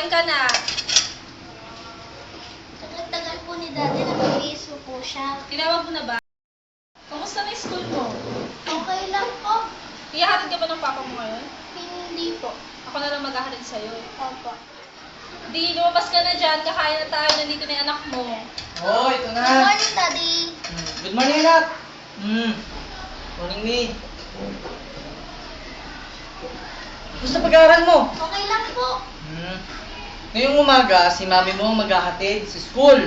kumain ka na. Tagal-tagal po ni Daddy, nag-iiso po siya. Tinawag mo na ba? Kamusta na yung school mo? Okay lang po. Iyahatid ka ba ng papa mo ngayon? Hindi po. Ako na lang maghahatid sa'yo. Opo. Di, lumabas ka na dyan. Kakain na tayo. Nandito na yung anak mo. Oh, ito na. Good morning, Daddy. Good morning, anak. Morning, Mi. Gusto pag-aaral mo? Okay lang po. Ngayong umaga, si mami mo maghahatid sa school.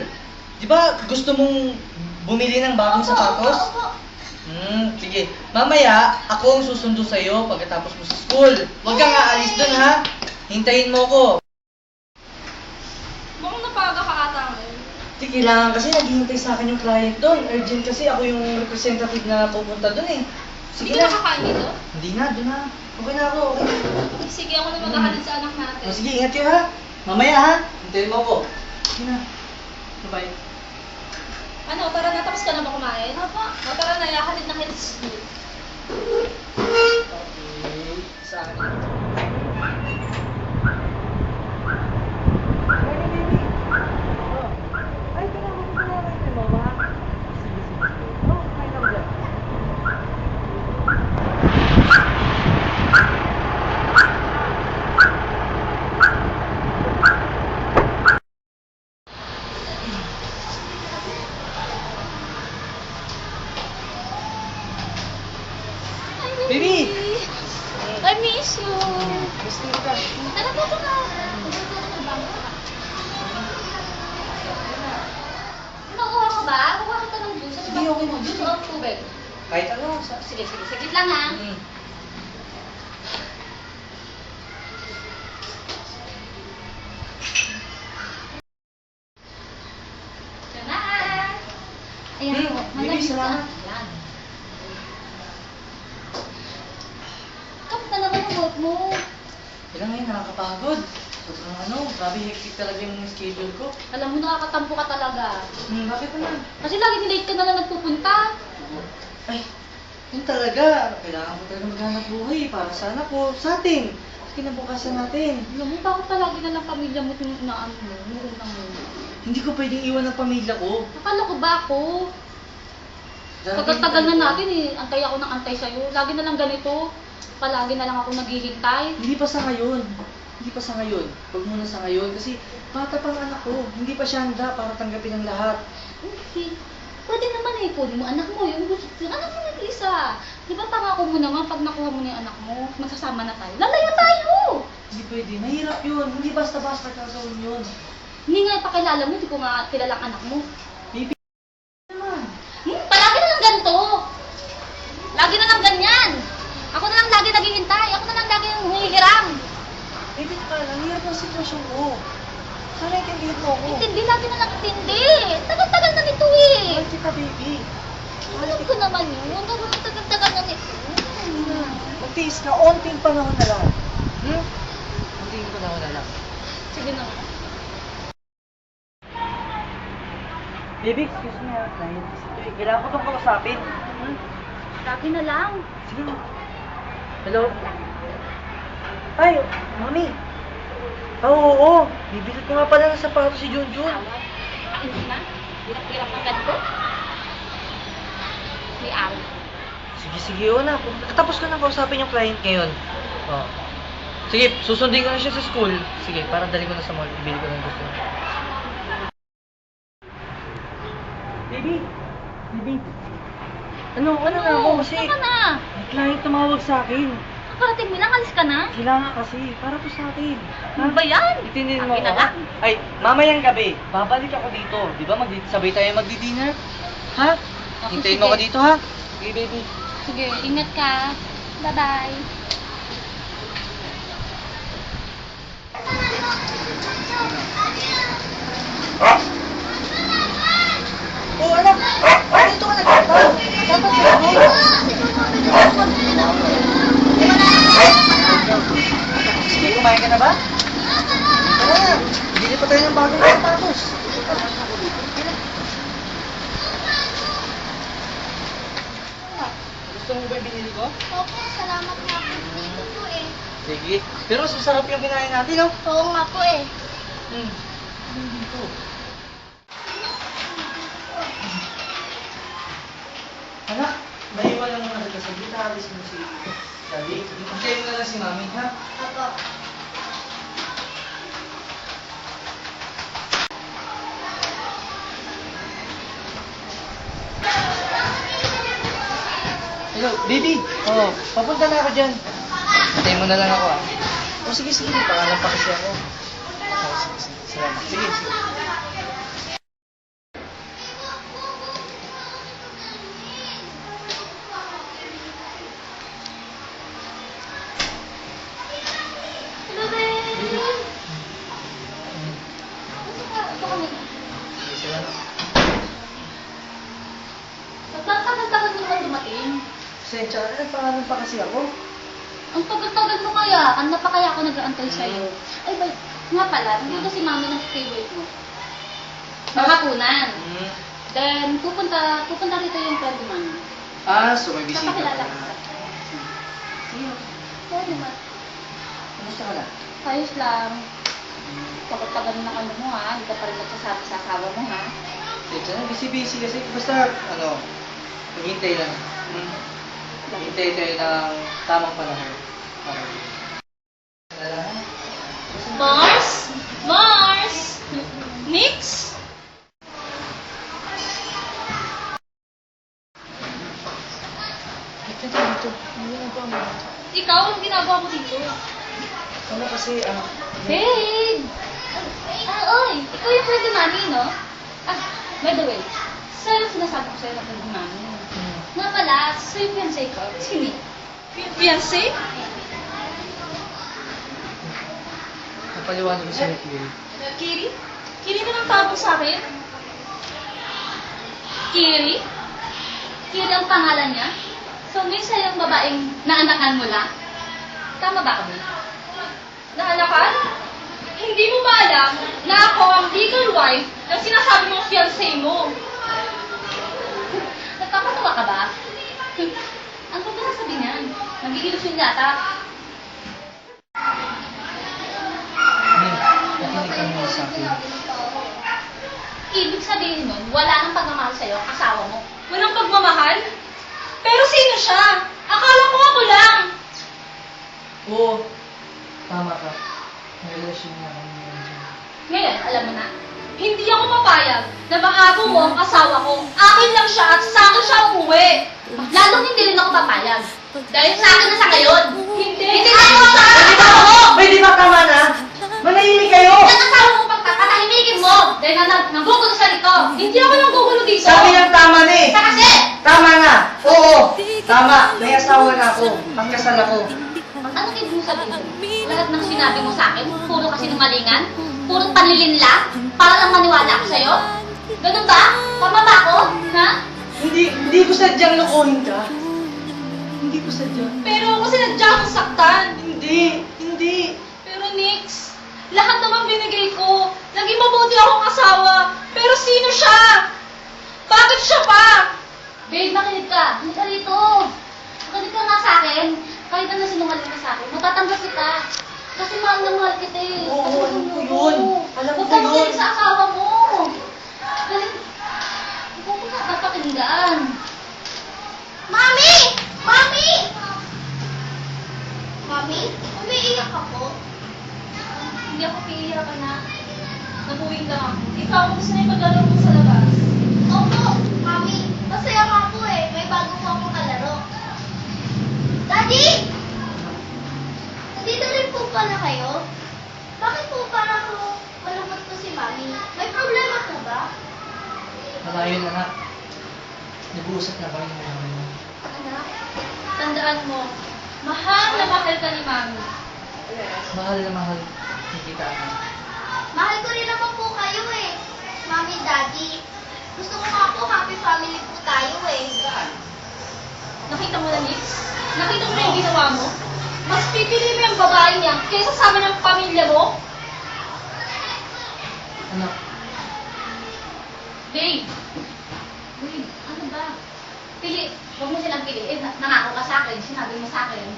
Di ba gusto mong bumili ng bagong sapatos? Opo. Sige. Mamaya, ako ang susundo sa'yo pagkatapos mo sa school. Huwag kang aalis dun, ha? Hintayin mo ko. Mukhang napaga ka ata ngayon. Hindi, kailangan kasi naghihintay sa akin yung client doon. Urgent kasi ako yung representative na pupunta doon eh. Hindi ka nakakain dito? Hindi na, doon na. Okay na ako, okay. Sige, ako na maghahatid sa anak natin. O, sige, ingat kayo ha. Mamaya ha. Hintayin mo ako. Sige na. Bye-bye. Ano, tara na. Tapos ka na ba kumain? Opo. O, tara na. Iyahatid na kayo sa school. Okay. Sa akin. Ay, kailangan mo na rin mo, ha? Sige, sige. Oh, kain ako dyan. Baby! I miss you. Gusto ka? Tara po ito na. Nakuha ko ba? Kuha kita ng juice. Hindi, okay mo. Juice o tubig? Kahit ano. Sige, sige. Saglit lang ha. Ito na. Ayan po. Baby, Malapit salamat. Yan. Kamusta naman ang work mo? Kailan ngayon, nakakapagod. Sobrang ano, grabe hectic talaga yung schedule ko. Alam mo, nakakatampo ka talaga. Bakit naman? Kasi lagi late ka na lang nagpupunta. Ay, yun talaga. Kailangan ko talaga maghanap buhay para sa anak ko, sa atin. Sa kinabukasan natin. Alam mo, bakit palagi na lang pamilya mo yung inaano mo, nurunang mo? Hindi ko pwedeng iwan ang pamilya ko. Akala ko ba ako? Tagal-tagal na natin eh, antay ako ng antay sa'yo. Lagi na lang ganito. Palagi na lang ako naghihintay. Hindi pa sa ngayon. Hindi pa sa ngayon. Huwag muna sa ngayon. Kasi bata pang anak ko. Hindi pa siya handa para tanggapin ang lahat. Okay. Pwede naman eh, kunin mo anak mo, yung gusto, yung anak mo nag-isa. Di ba pangako mo naman, pag nakuha mo na yung anak mo, magsasama na tayo. Lalaya tayo! Hindi pwede. Mahirap yun. Hindi basta-basta gagawin yun. Hindi nga ipakilala mo, hindi ko nga kilalang anak mo. Baby, naman. Palagi na lang ganito. Lagi na lang ganyan. Ako na lang lagi naghihintay. Ako na lang lagi yung humihiram. Baby, ang hirap ng sitwasyon ko. Sana itindihin mo ako. Intindi, lagi na lang intindi. Tagal-tagal na nito eh. Mahal kita, baby. Alam ko naman yun. Tagal-tagal na nito. Magtiis ka. Onting panahon na lang. Onting panahon na lang. Sige na. Baby, excuse me ha. Kailangan ko itong kausapin. Lagi na lang. Sige na. Hello? Ay, mami. Oo. Bibili ko nga pala ng sapatos si Junjun. Hindi na. Hirap-hirap ang ganito. May araw. Sige, o na. Tapos ko na kausapin yung client ngayon. Oh. Sige, susundin ko na siya sa school. Sige, para dali ko na sa mall. Bibili ko ng gusto niya. Baby. Ano na ako kasi Saan ka na? may client tumawag sa akin. Kakarating mo lang, alis ka na? Kailangan kasi, para to sa akin. Ano ba yan? Itindihin mo Akin ako. na lang. Ay, mamayang gabi, babalik ako dito. Di ba sabay tayo magdi-dinner? Ha? Okay, Hintayin sige. mo ako dito ha? Sige, baby. Sige, ingat ka. Bye-bye. Oh, anak! Dito ka nagpunta! Dapat sige, kumain ka na ba? Tara na! Bili pa tayo ng bagong sapatos. Gusto mo ba binili ko? Opo, salamat nga po. Ito po eh. Sige. Pero masarap yung kinain natin, no? Oo nga po eh. Dito. Anak, naiwan lang muna kita sa gita. Alis mo si Daddy. Hintayin mo na lang si Mami, ha? Apo. Hello, baby. Oo, papunta na ako dyan. Hintayin mo na lang ako, ah. Oh, sige, sige. Pangalan pa kasi ako. Oh, sige, sige. Salamat. Sige, sige. Hello, Ben! Hmm. Ito kami. Sige, salamat. Nagtatagal-tagal mo naman dumating. Sensya ka na, pangalan pa kasi ako. Ang tagal-tagal mo kaya. Ano pa kaya ako nag-aantay sa'yo? Ay, ba, nga pala, nandito si Mami ng favorite mo. Nakapunan. Hmm. Then, pupunta rito yung friend ni Mami. Ah, so may bisita Papakilala ka ko na. sa Sino? Kaya naman. Kamusta ka na? Ayos lang. Tagal-tagal na ano mo ha. Hindi ka pa rin nagsasabi sa asawa mo ha. Sensya na, busy-busy kasi. Basta, maghintay lang. Maghintay tayo ng tamang panahon. Para Mars? Mars? Nix? Ito, ito. Ano ginagawa mo? Ikaw, anong ginagawa mo dito? Ano kasi, Babe! Oy! Ikaw yung friend ni Mami, no? Ah, by the way, sa'yo sinasabi ko sa'yo na friend ni Mami. Nga pala, sa'yo yung fiancé ko. Sini? Fiancé? napaliwanag ko sa'yo, Kiri. Kiri? Kiri ka nang tawag sa akin? Kiri? Kiri ang pangalan niya? So, may siya yung babaeng naanakan mo lang? Tama ba kami? Naanakan? Hindi mo ba alam na ako ang legal wife ng sinasabi mong fiancé mo? Nagpapatawa ka ba? Ang ganda na sabi niyan. Nag-iilusyon yata. Nakinig ka muna sa akin. Ibig sabihin nun, wala nang pagmamahal sa'yo ang asawa mo. Walang pagmamahal? Pero sino siya? Akala ko ako lang. Oo, tama ka. May relasyon na kami ngayon. Ngayon, alam mo na. Hindi ako papayag na maako mo ang asawa ko. Akin lang siya at sa akin siya umuwi. Lalong hindi rin ako papayag. Dahil sa akin na sa ngayon. Hindi. Hindi na ako papayag! Pwede ba tama na? Manahimik kayo! Ang asawa mong pagpapatahimikin mo! Dahil nanggugulo siya nito. Hindi ako nang gugulo dito. Sabi ng tama na eh! Sa kasi! Tama na! Oo! Tama! May asawa na ako. Ang kasal ako. Anong ibig mo sabihin? Lahat ng sinabi mo sa akin, puro kasinungalingan? Puro panlilinla? Para lang maniwala ako sa'yo? Ganun ba? Tama ba ako? Ha? Hindi ko sadyang lokohin ka. Hindi ko sadyang. Pero ako sinadya akong saktan. Hindi. Pero Nix, lahat naman binigay ko. Naging mabuti akong asawa. Pero sino siya? Bakit siya pa? Babe, makinig ka. Hindi ka rito. Makinig ka nga sa akin. Kahit na sinungaling ka sa akin, matatanggap kita. Kasi mahal na mahal kita eh. Oo, alam ko yun. Alam ko Huwag ka yun. makinig sa asawa mo. Galing. Huwag mo na papakinggan. Mami! Mami! Mami? Umiiyak ako. Hindi ako piiyak na. Nabuwing lang ako. Ikaw, gusto na yung maglaro mo sa labas. Opo, Mami. Masaya nga po eh. May bago po akong kalaro. Daddy! Nandito rin po pala kayo? Bakit po parang malungkot po si Mami? May problema po ba? Malayo na nga. Nag-uusap na kami ng mami mo. Anak? Tandaan mo, mahal na mahal ka ni Mami. Mahal na mahal. Nakita ka. Mahal ko rin naman po kayo eh. Mami, Daddy. Gusto ko nga po happy family po tayo eh. Nakita mo na, Nix? Nakita mo na yung ginawa mo? Mas pipili mo yung babae niya kaysa sa amin ng pamilya mo? Anak, Babe, Uy, ano ba? Huwag mo silang piliin. Nangako ka sa akin, sinabi mo sa akin.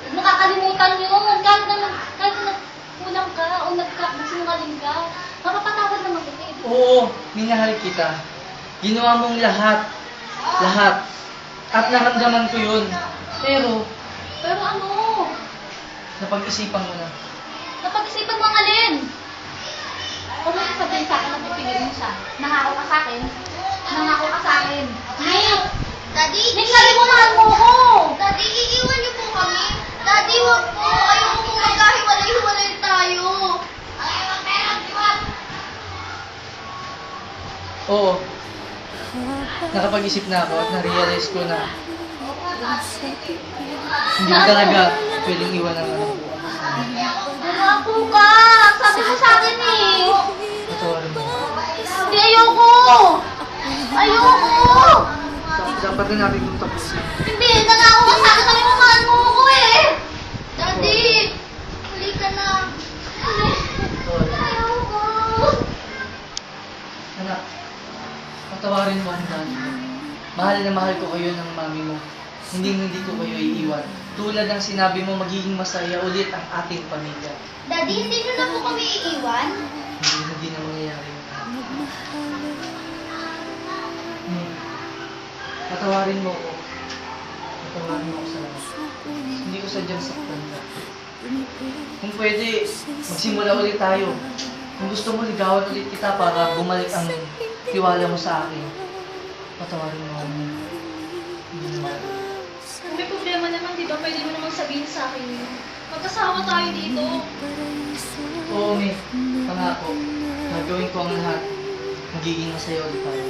Huwag mo kakalimutan yun. Kahit na kulang ka o nagsinungaling ka. Mapapatawad naman kita eh. Oo, minahal kita. Ginawa mong lahat. Lahat. At naramdaman ko yun. Pero, Pero ano? napag-isipan ko na. Napag-isipan mo ang alin? Kung may sabihin sa akin na pipigil mo siya, nangako ka sa akin? Nangako ka sa akin? Nick! Daddy, Nick, nalimutan mo ko! Daddy, iiwan niyo po kami. Daddy, wag po. Ayoko po magkahiwalay-hiwalay tayo. Oo. Nakapag-isip na ako at na-realize ko na hindi ko talaga pwedeng iwan ang anak ko. Nangako ka! Sabi mo sa akin eh! Patawarin mo. Hindi, ayoko! Ayoko! Dapat na natin itong tapusin. Hindi, nangako ka sa akin. Sabi mo, mahal mo ko eh! Daddy, huli ka na. Patawarin mo. Ayoko! Anak, patawarin mo ang daddy mo. Mahal na mahal ko kayo ng mami mo. Hindi ko kayo iiwan. Tulad ng sinabi mo, magiging masaya ulit ang ating pamilya. Daddy, hindi niyo na po kami iiwan. Hindi na mangyayari yun. Patawarin mo ako. Patawarin mo ako sa lahat. Hindi ko sadyang saktan ka. Kung pwede, magsimula ulit tayo. Kung gusto mo, ligawan ulit kita para bumalik ang tiwala mo sa akin. Patawarin mo ako. Hindi na mahal. Kung may problema naman, di ba, pwede mo naman sabihin sa akin yun. Magkasama tayo dito. Oo, May. Pangako. Gagawin ko ang lahat. Magiging masaya ulit tayo.